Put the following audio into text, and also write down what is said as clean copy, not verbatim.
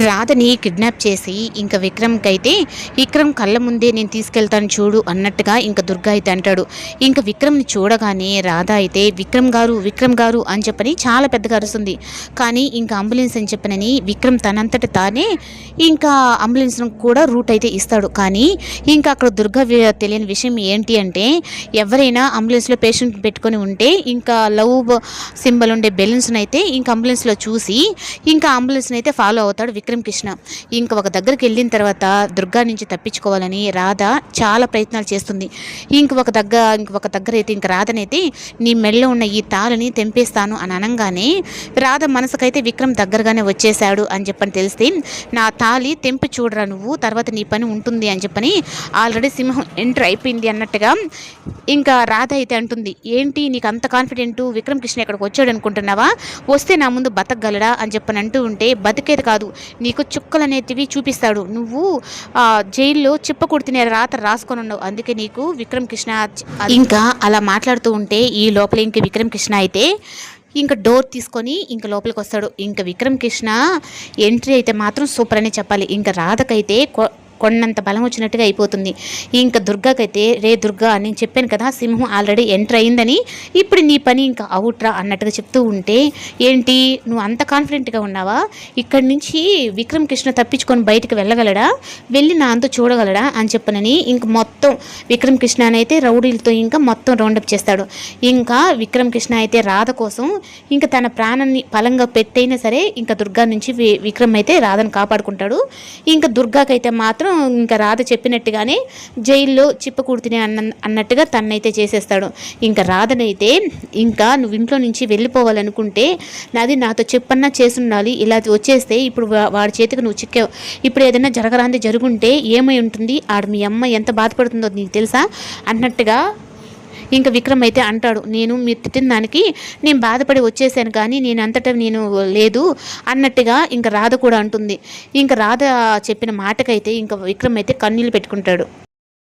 రాధని కిడ్నాప్ చేసి ఇంకా విక్రమ్ కళ్ళ ముందే నేను తీసుకెళ్తాను చూడు అన్నట్టుగా ఇంకా దుర్గా అయితే అంటాడు. ఇంకా విక్రమ్ని చూడగానే రాధ అయితే విక్రమ్ గారు అని చెప్పని చాలా పెద్దగా అరుస్తుంది. కానీ ఇంకా అంబులెన్స్ అని చెప్పనని విక్రమ్ తనంతట తానే ఇంకా అంబులెన్స్ కూడా రూట్ అయితే ఇస్తాడు. కానీ ఇంకా అక్కడ దుర్గా తెలియని విషయం ఏంటి అంటే, ఎవరైనా అంబులెన్స్లో పేషెంట్ పెట్టుకొని ఉంటే ఇంకా లవ్ సింబల్ ఉండే బెలూన్స్ని అయితే ఇంకా అంబులెన్స్లో చూసి ఇంకా అంబులెన్స్ని అయితే ఫాలో అవుతాడు విక్రమ్ కృష్ణ. ఇంకా ఒక దగ్గరికి వెళ్ళిన తర్వాత దుర్గా నుంచి తప్పించుకోవాలని రాధ చాలా ప్రయత్నాలు చేస్తుంది. ఒక దగ్గర అయితే ఇంకా రాధనైతే నీ మెడలో ఉన్న ఈ తాళని తెంపేస్తాను అని అనగానే రాధ మనసుకైతే విక్రమ్ దగ్గరగానే వచ్చేసాడు అని చెప్పని తెలిస్తే, నా తాళి తెంపి చూడరా నువ్వు, తర్వాత నీ పని ఉంటుంది అని చెప్పని ఆల్రెడీ సింహం ఎంటర్ అయిపోయింది అన్నట్టుగా ఇంకా రాధ అయితే అంటుంది. ఏంటి నీకు అంత కాన్ఫిడెంట్, విక్రమ్ కృష్ణ ఇక్కడికి వచ్చాడు అనుకుంటున్నావా, వస్తే నా ముందు బతకగలడా అని చెప్పని అంటూ ఉంటే, బతికేది కాదు నీకు చుక్కలు అనేటివి చూపిస్తాడు, నువ్వు జైల్లో చిప్పకుడు తినే రాత రాసుకొని ఉన్నావు, అందుకే నీకు విక్రమ్ కృష్ణ. ఇంకా అలా మాట్లాడుతూ ఉంటే ఈ లోపల ఇంక విక్రమ్ కృష్ణ అయితే ఇంకా డోర్ తీసుకొని ఇంకా లోపలికి వస్తాడు. ఇంకా విక్రమ్ కృష్ణ ఎంట్రీ అయితే మాత్రం సూపర్ అనే చెప్పాలి. ఇంకా రాధకైతే కొన్నంత బలం వచ్చినట్టుగా అయిపోతుంది. ఇంకా దుర్గాకైతే, రే దుర్గా నేను చెప్పాను కదా సింహం ఆల్రెడీ ఎంటర్ అయిందని, ఇప్పుడు నీ పని ఇంకా అవుట్రా అన్నట్టుగా చెప్తూ ఉంటే, ఏంటి నువ్వు అంత కాన్ఫిడెంట్గా ఉన్నావా, ఇక్కడి నుంచి విక్రమ్ కృష్ణ తప్పించుకొని బయటకు వెళ్ళగలడా, వెళ్ళి నా అంతా చూడగలడా అని చెప్పనని ఇంక మొత్తం విక్రమ్ కృష్ణ అయితే రౌడీలతో ఇంకా మొత్తం రౌండప్ చేస్తాడు. ఇంకా విక్రమ్ కృష్ణ అయితే రాధ కోసం ఇంకా తన ప్రాణాన్ని పలంగా పెట్టైనా సరే ఇంకా దుర్గా నుంచి విక్రమ్ అయితే రాధను కాపాడుకుంటాడు. ఇంకా దుర్గాకైతే మాత్రం ఇంకా రాధ చెప్పినట్టుగానే జైల్లో చిప్పకూడుతునే అన్నట్టుగా తన్నైతే చేసేస్తాడు. ఇంకా రాధనైతే, ఇంకా నువ్వు ఇంట్లో నుంచి వెళ్ళిపోవాలనుకుంటే నాతో చెప్పన్నా చేసుండాలి, ఇలా వచ్చేస్తే ఇప్పుడు వాడి చేతికి నువ్వు చిక్కావు, ఇప్పుడు ఏదైనా జరగరాంది జరుగుంటే ఏమై ఉంటుంది, ఆడ మీ అమ్మ ఎంత బాధపడుతుందో నీకు తెలుసా అన్నట్టుగా ఇంకా విక్రమ్ అయితే అంటాడు. మీరు తిట్టిన దానికి నేను బాధపడి వచ్చేసాను, కానీ నేను లేదు అన్నట్టుగా ఇంకా రాధ కూడా అంటుంది. ఇంకా రాధ చెప్పిన మాటకైతే ఇంకా విక్రమ్ అయితే కన్నీళ్ళు పెట్టుకుంటాడు.